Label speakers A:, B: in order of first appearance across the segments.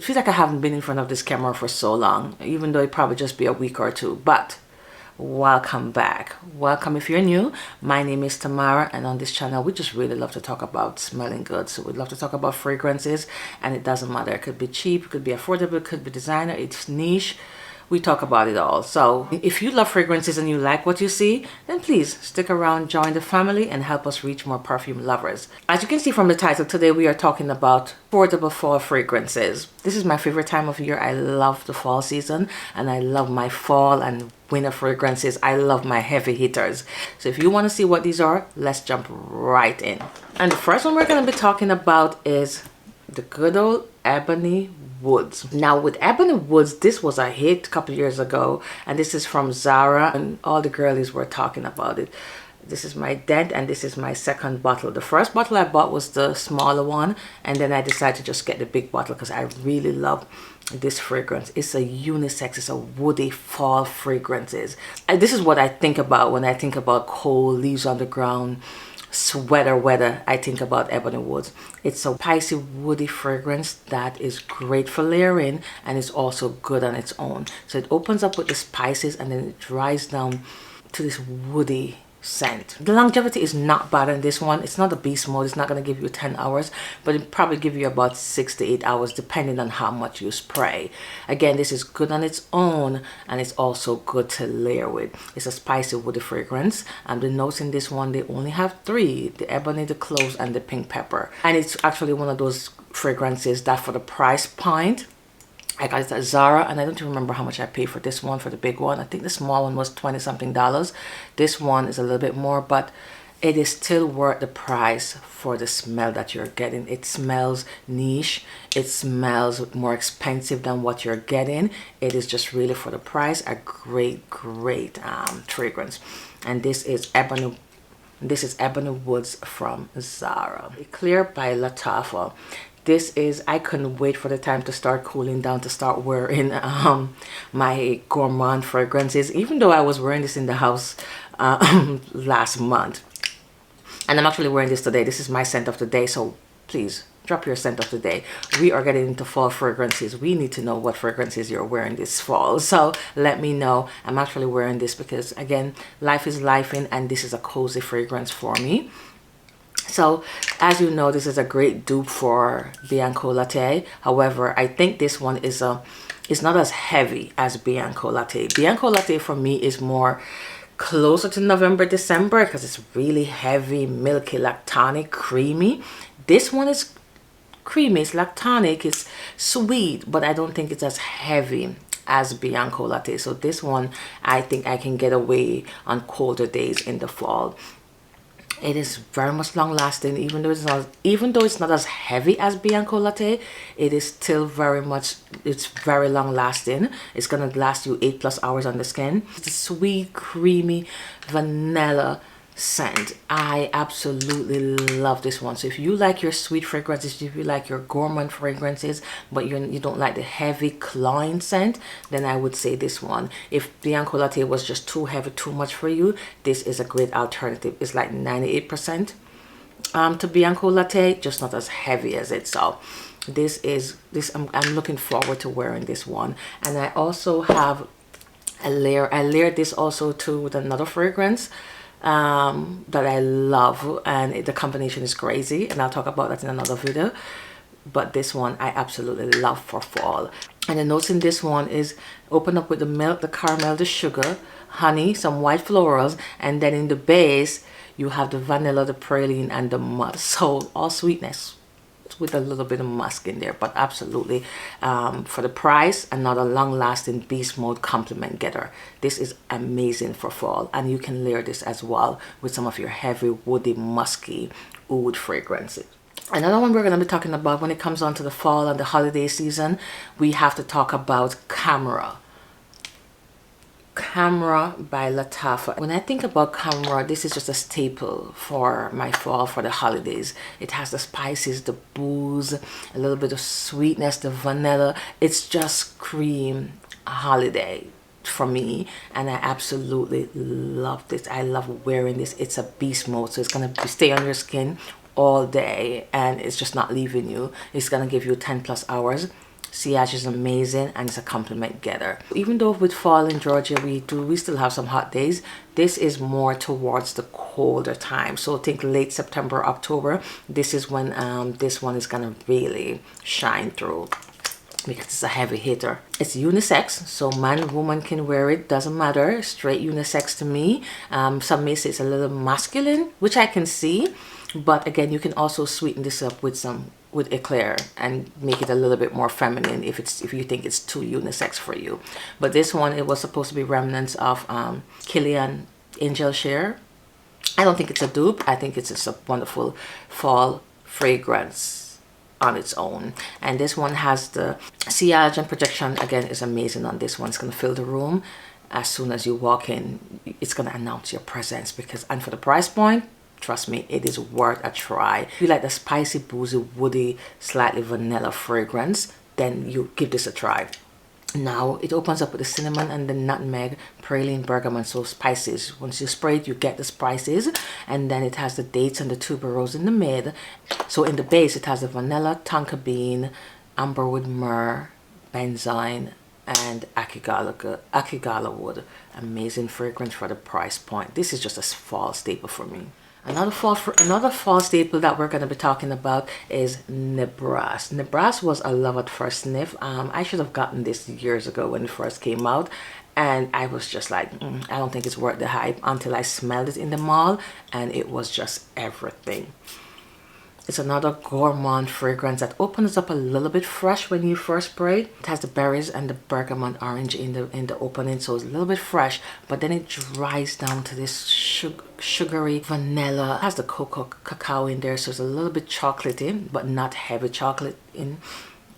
A: feels like I haven't been in front of this camera for so long, even though it probably just be a week or two. But welcome back. Welcome if you're new. My name is Tamara, and on this channel we just really love to talk about smelling good. So we'd love to talk about fragrances, and it doesn't matter. It could be cheap, it could be affordable, it could be designer, it's niche. We talk about it all. So if you love fragrances and you like what you see, then please stick around, join the family, and help us reach more perfume lovers. As you can see from the title, today we are talking about affordable fall fragrances. This is my favorite time of year. I love the fall season, and I love my fall and winter fragrances. I love my heavy hitters. So if you want to see what these are, let's jump right in. And the first one we're going to be talking about is the good old Ebony Woods. Now with Ebony Woods, this was a hit a couple years ago, and this is from Zara, and all the girlies were talking about it. This is my dent, and this is my second bottle. The first bottle I bought was the smaller one, and then I decided to just get the big bottle because I really love this fragrance. It's a unisex, it's a woody fall fragrances. And this is what I think about when I think about cold leaves on the ground, sweater weather. I think about Ebony Woods. It's a spicy woody fragrance that is great for layering, and it's also good on its own. So it opens up with the spices and then it dries down to this woody scent. The longevity is not bad in this one. It's not a beast mode. It's not going to give you 10 hours, but it probably give you about 6 to 8 hours depending on how much you spray. Again, this is good on its own, and it's also good to layer with. It's a spicy woody fragrance, and the notes in this one, they only have 3: the ebony, the cloves, and the pink pepper. And it's actually one of those fragrances that for the price point, I got it at Zara, and I don't even remember how much I paid for this one, for the big one. I think the small one was $20 something. This one is a little bit more, but it is still worth the price for the smell that you're getting. It smells niche. It smells more expensive than what you're getting. It is just really, for the price, a great fragrance. And this is Ebony Woods from Zara. Clear by Lattafa. This is, I couldn't wait for the time to start cooling down to start wearing my gourmand fragrances, even though I was wearing this in the house last month. And I'm actually wearing this today. This is my scent of the day, so please drop your scent of the day. We are getting into fall fragrances. We need to know what fragrances you're wearing this fall, so let me know. I'm actually wearing this because, again, life is lifing, and this is a cozy fragrance for me. So as you know, this is a great dupe for Bianco Latte. However, I think this one is not as heavy as Bianco Latte. Bianco Latte for me is more closer to November, December, because it's really heavy, milky, lactonic, creamy. This one is creamy, it's lactonic, it's sweet, but I don't think it's as heavy as Bianco Latte. So this one, I think I can get away on colder days in the fall. It is very much long lasting, even though it's not as heavy as Bianco Latte. It is still very long lasting. It's gonna last you 8+ hours on the skin. It's a sweet, creamy vanilla scent. I absolutely love this one. So if you like your sweet fragrances, if you like your gourmand fragrances, but you don't like the heavy cloying scent, then I would say this one. If Bianco Latte was just too heavy, too much for you, this is a great alternative. It's like 98% to Bianco Latte, just not as heavy as it. So I'm looking forward to wearing this one. And I also have a layer. I layered this also too with another fragrance that I love, and the combination is crazy, and I'll talk about that in another video. But this one I absolutely love for fall. And the notes in this one is open up with the milk, the caramel, the sugar, honey, some white florals, and then in the base you have the vanilla, the praline, and the musk. So all sweetness with a little bit of musk in there, but absolutely for the price, another long-lasting beast mode compliment getter. This is amazing for fall, and you can layer this as well with some of your heavy, woody, musky oud fragrances. Another one we're going to be talking about when it comes on to the fall and the holiday season, we have to talk about Camera by Lattafa. When I think about Camera, this is just a staple for my fall, for the holidays. It has the spices, the booze, a little bit of sweetness, the vanilla. It's just cream holiday for me, and I absolutely love this. I love wearing this. It's a beast mode, so it's gonna stay on your skin all day, and it's just not leaving you. It's gonna give you 10+ hours. Sillage is amazing and it's a compliment getter. Even though with fall in Georgia we still have some hot days, this is more towards the colder time. So think late September, October. This is when this one is gonna really shine through, because it's a heavy hitter. It's unisex, so man, woman can wear it, doesn't matter. Straight unisex to me. Some may say it's a little masculine, which I can see, but again, you can also sweeten this up with eclair and make it a little bit more feminine if you think it's too unisex for you. But this one, it was supposed to be remnants of Kilian Angel Share. I don't think it's a dupe. I think it's just a wonderful fall fragrance on its own. And this one has the sillage and projection. Again, is amazing on this one. It's going to fill the room. As soon as you walk in, it's going to announce your presence, and for the price point, trust me, it is worth a try. If you like the spicy, boozy, woody, slightly vanilla fragrance, then you give this a try. Now it opens up with the cinnamon and the nutmeg, praline, bergamot, so spices. Once you spray it, you get the spices, and then it has the dates and the tuberose in the mid. So in the base, it has the vanilla, tonka bean, amberwood, myrrh, benzoin, and akigala wood. Amazing fragrance for the price point. This is just a fall staple for me. Another fall staple that we're going to be talking about is Nebras. Nebras was a love at first sniff. I should have gotten this years ago when it first came out, and I was just like, I don't think it's worth the hype, until I smelled it in the mall, and it was just everything. It's another gourmand fragrance that opens up a little bit fresh when you first spray. It has the berries and the bergamot orange in the opening, so it's a little bit fresh, but then it dries down to this sugary vanilla. It has the cocoa cacao in there, so it's a little bit chocolatey, but not heavy chocolate in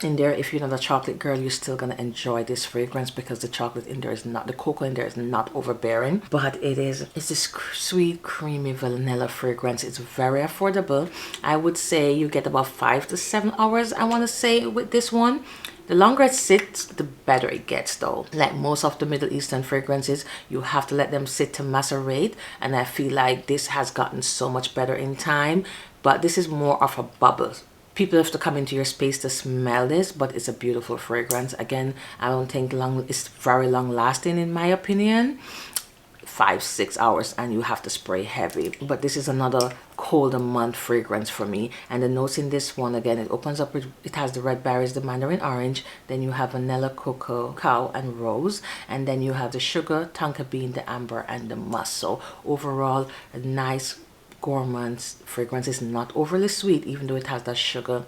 A: there. If you're not a chocolate girl, you're still gonna enjoy this fragrance, because the chocolate in there is not, the cocoa in there is not overbearing, but it's this sweet, creamy vanilla fragrance. It's very affordable. I would say you get about 5 to 7 hours, I want to say, with this one. The longer it sits, the better it gets though. Like most of the Middle Eastern fragrances, you have to let them sit to macerate, and I feel like this has gotten so much better in time, but this is more of a bubble. People have to come into your space to smell this, but it's a beautiful fragrance. Again, I don't think it's very long lasting in my opinion. 5-6 hours, and you have to spray heavy. But this is another colder month fragrance for me. And the notes in this one, again, it opens up with, it has the red berries, the mandarin orange, then you have vanilla, cocoa, cacao, and rose, and then you have the sugar, tonka bean, the amber, and the musk. So overall, a nice gourmand fragrance. Is not overly sweet, even though it has that sugar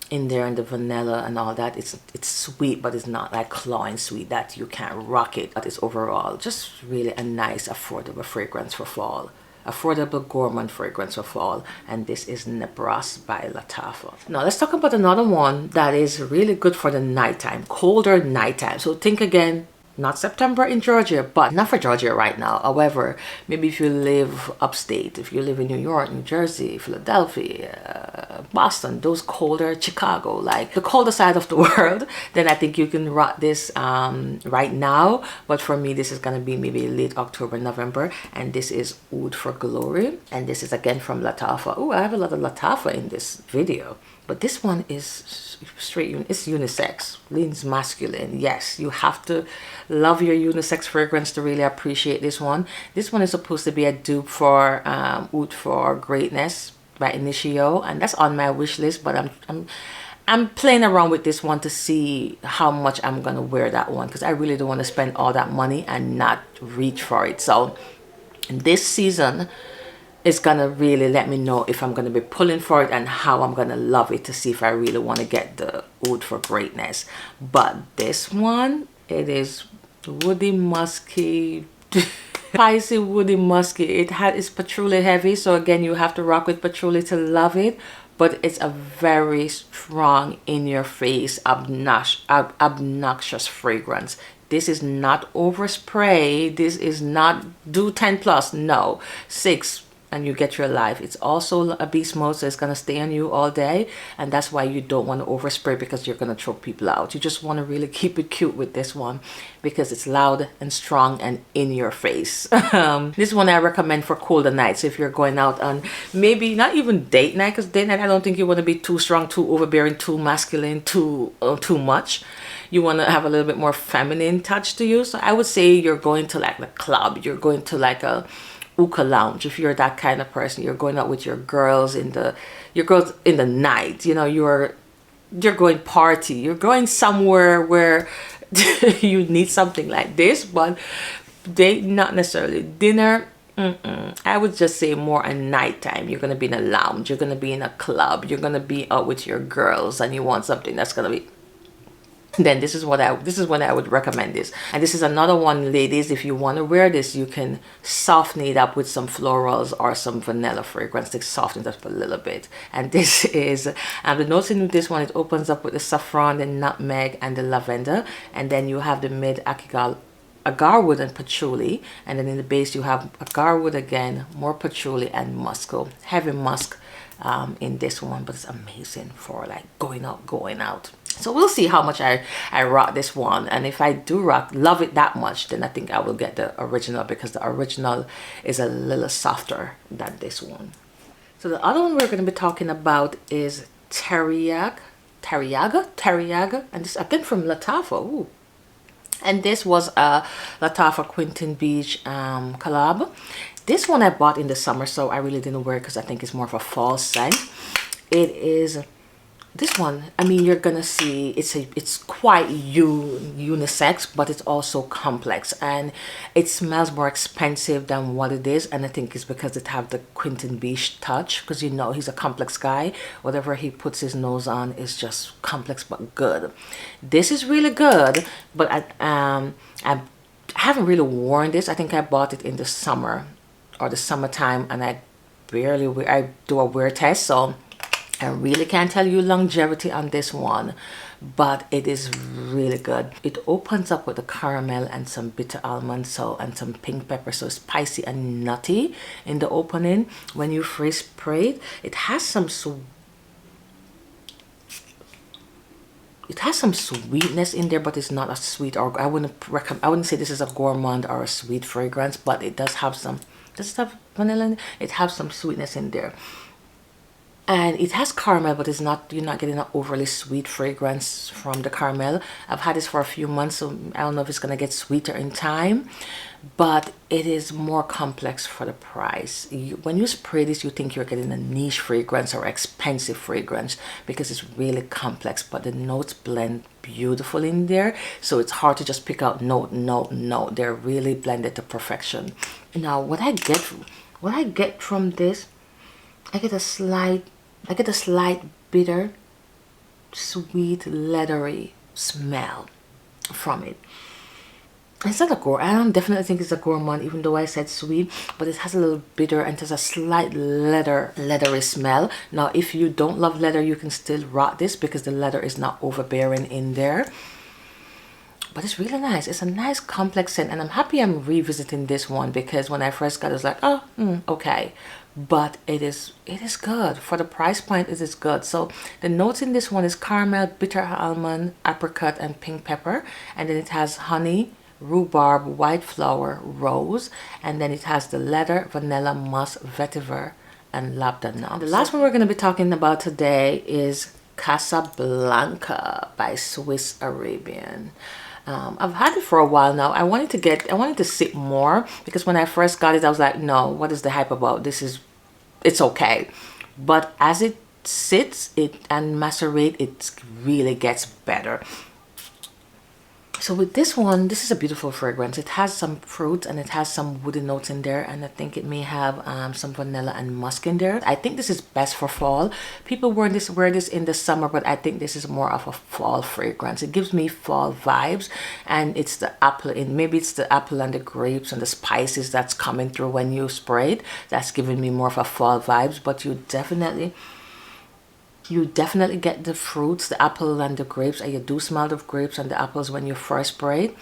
A: in there and the vanilla and all that. It's sweet, but it's not like clawing sweet that you can't rock it. But it's overall just really a nice affordable fragrance for fall. Affordable gourmand fragrance for fall. And this is Nebras by Lattafa. Now let's talk about another one that is really good for the nighttime, colder nighttime. So think again, not September in Georgia, but not for Georgia right now. However, maybe if you live upstate, if you live in New York, New Jersey, Philadelphia, Boston, those colder, Chicago, like the colder side of the world, then I think you can rock this right now. But for me, this is gonna be maybe late October, November, and this is Oud for Glory, and this is again from Lattafa. Oh, I have a lot of Lattafa in this video. But this one is straight, it's unisex, leans masculine. Yes, you have to love your unisex fragrance to really appreciate this one. This one is supposed to be a dupe for Oud for Greatness by Initio, and that's on my wish list, but I'm playing around with this one to see how much I'm gonna wear that one, because I really don't want to spend all that money and not reach for it. So this season, it's gonna really let me know if I'm gonna be pulling for it and how I'm gonna love it, to see if I really want to get the Oud for Greatness. But this one, it is woody, musky, spicy, woody, musky. It's patchouli heavy, so again, you have to rock with patchouli to love it. But it's a very strong, in your face, obnoxious fragrance. This is not overspray. This is not do 10 plus. No, 6. and you get your life. It's also a beast mode, so it's going to stay on you all day, and that's why you don't want to overspray, because you're going to choke people out. You just want to really keep it cute with this one because it's loud and strong and in your face. This one I recommend for colder nights, if you're going out on maybe not even date night, because date night I don't think you want to be too strong, too overbearing, too masculine, too much. You want to have a little bit more feminine touch to you. So I would say you're going to like the club, you're going to like a hookah lounge. If you're that kind of person, you're going out with your girls in the night, you know, you're going party, you're going somewhere where you need something like this. But date, not necessarily dinner. I would just say more a nighttime. You're going to be in a lounge, you're going to be in a club, you're going to be out with your girls, and you want something that's going to be, then this is when I would recommend this. And this is another one, ladies, if you want to wear this, you can soften it up with some florals or some vanilla fragrance to soften it up a little bit. And this is the notes in this one, it opens up with the saffron, the nutmeg, and the lavender, and then you have the mid agarwood and patchouli, and then in the base you have agarwood again, more patchouli and musk, heavy musk in this one. But it's amazing for like going out. So we'll see how much I rock this one, and if I do love it that much, then I think I will get the original, because the original is a little softer than this one. So the other one we're going to be talking about is Tariaga, and this again from Lattafa. Ooh. And this was a Lattafa Quentin Beach collab. This one I bought in the summer, so I really didn't wear it because I think it's more of a fall scent. It is this one, I mean, you're gonna see it's quite unisex, but it's also complex, and it smells more expensive than what it is. And I think it's because it have the Quentin Beach touch, because you know he's a complex guy. Whatever he puts his nose on is just complex but good. This is really good, but I haven't really worn this. I think I bought it in the summer or the summertime, and I do a wear test, so I really can't tell you longevity on this one, but it is really good. It opens up with the caramel and some bitter almond, and some pink pepper, so spicy and nutty in the opening. When you freeze spray it, has some sweetness in there, but it's not a sweet, or I wouldn't say this is a gourmand or a sweet fragrance, but it does have some. Does it have vanilla in it? It has some sweetness in there. And it has caramel, but it's not, you're not getting an overly sweet fragrance from the caramel. I've had this for a few months, so I don't know if it's gonna get sweeter in time, but it is more complex for the price. When you spray this, you think you're getting a niche fragrance or expensive fragrance, because it's really complex, but the notes blend beautiful in there, so it's hard to just pick out note. They're really blended to perfection. Now what I get from this, I get a slight bitter, sweet, leathery smell from it. It's not a gourmand. I don't definitely think it's a gourmand, even though I said sweet, but it has a little bitter and there's a slight leathery smell. Now, if you don't love leather, you can still rock this because the leather is not overbearing in there. But it's really nice. It's a nice complex scent, and I'm happy I'm revisiting this one, because when I first got it, I was like, oh, okay. But it is good. For the price point, it is good. So the notes in this one is caramel, bitter almond, apricot, and pink pepper. And then it has honey, rhubarb, white flower, rose. And then it has the leather, vanilla, musk, vetiver, and labdanum. The last one we're going to be talking about today is Casablanca by Swiss Arabian. I've had it for a while now. I wanted to sip more, because when I first got it, I was like, no, what is the hype about? It's okay. But as it sits and macerate, it really gets better. So with this one, this is a beautiful fragrance. It has some fruit and it has some woody notes in there, and I think it may have some vanilla and musk in there. I think this is best for fall. People wear this in the summer, but I think this is more of a fall fragrance. It gives me fall vibes, and it's the apple maybe it's the apple and the grapes and the spices that's coming through when you spray it. That's giving me more of a fall vibes, but you definitely get the fruits, the apple and the grapes, and you do smell the grapes and the apples when you first spray it.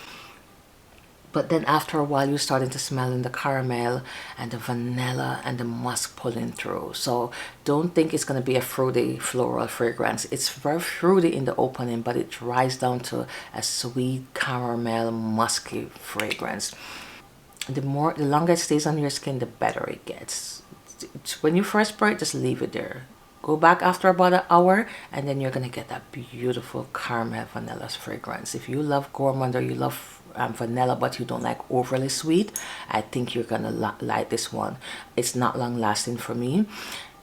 A: But then after a while, you're starting to smell in the caramel and the vanilla and the musk pulling through. So don't think it's going to be a fruity floral fragrance. It's very fruity in the opening, but it dries down to a sweet caramel musky fragrance. The longer it stays on your skin, the better it gets. When you first spray it, just leave it there. Go back after about an hour, and then you're gonna get that beautiful caramel vanilla fragrance. If you love gourmand or you love vanilla but you don't like overly sweet, I think you're gonna like this one. It's not long lasting for me.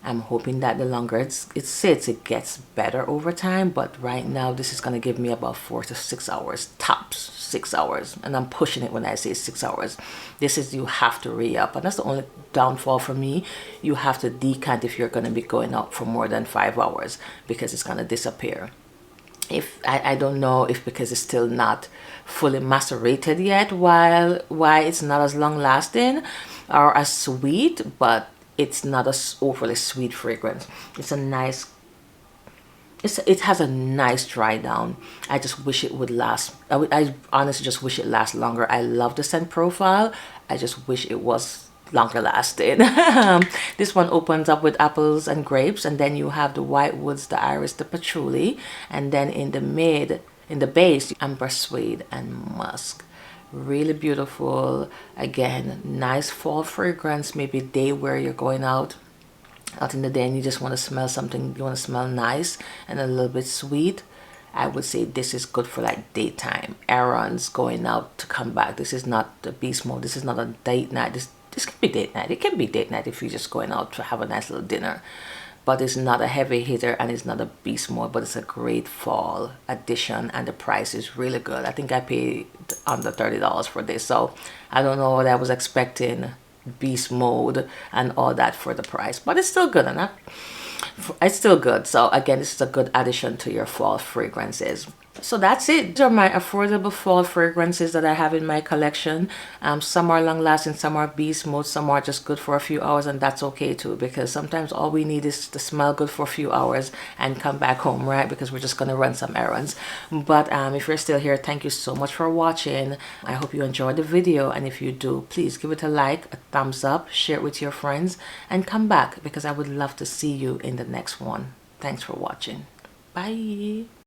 A: I'm hoping that the longer it sits, it gets better over time, but right now this is going to give me about 4 to 6 hours, tops 6 hours, and I'm pushing it when I say 6 hours. This is, you have to re-up, and that's the only downfall for me. You have to decant if you're going to be going out for more than 5 hours, because it's going to disappear. If I don't know if because it's still not fully macerated yet, why it's not as long lasting or as sweet, but it's not a overly sweet fragrance. It's a nice, it has a nice dry down. I just wish it would last. I honestly just wish it lasts longer. I love the scent profile. I just wish it was longer lasting. This one opens up with apples and grapes, and then you have the white woods, the iris, the patchouli, and then in the base, amber suede and musk. Really beautiful. Again, nice fall fragrance. Maybe a day where you're going out in the day and you just want to smell something, you want to smell nice and a little bit sweet. I would say this is good for like daytime errands, going out to come back. This is not the beast mode. This is not a date night. This can be date night. It can be date night if you're just going out to have a nice little dinner. But it's not a heavy hitter and it's not a beast mode, but it's a great fall addition, and the price is really good. I think I paid under $30 for this, so I don't know what I was expecting, beast mode and all that for the price, but it's still good enough. It's still good. So again, this is a good addition to your fall fragrances. So that's it. These are my affordable fall fragrances that I have in my collection. Some are long lasting, some are beast mode, some are just good for a few hours, and that's okay too, because sometimes all we need is to smell good for a few hours and come back home, right? Because we're just gonna run some errands. But if you're still here, thank you so much for watching. I hope you enjoyed the video, and if you do, please give it a like, a thumbs up, share it with your friends, and come back because I would love to see you in the next one. Thanks for watching. Bye.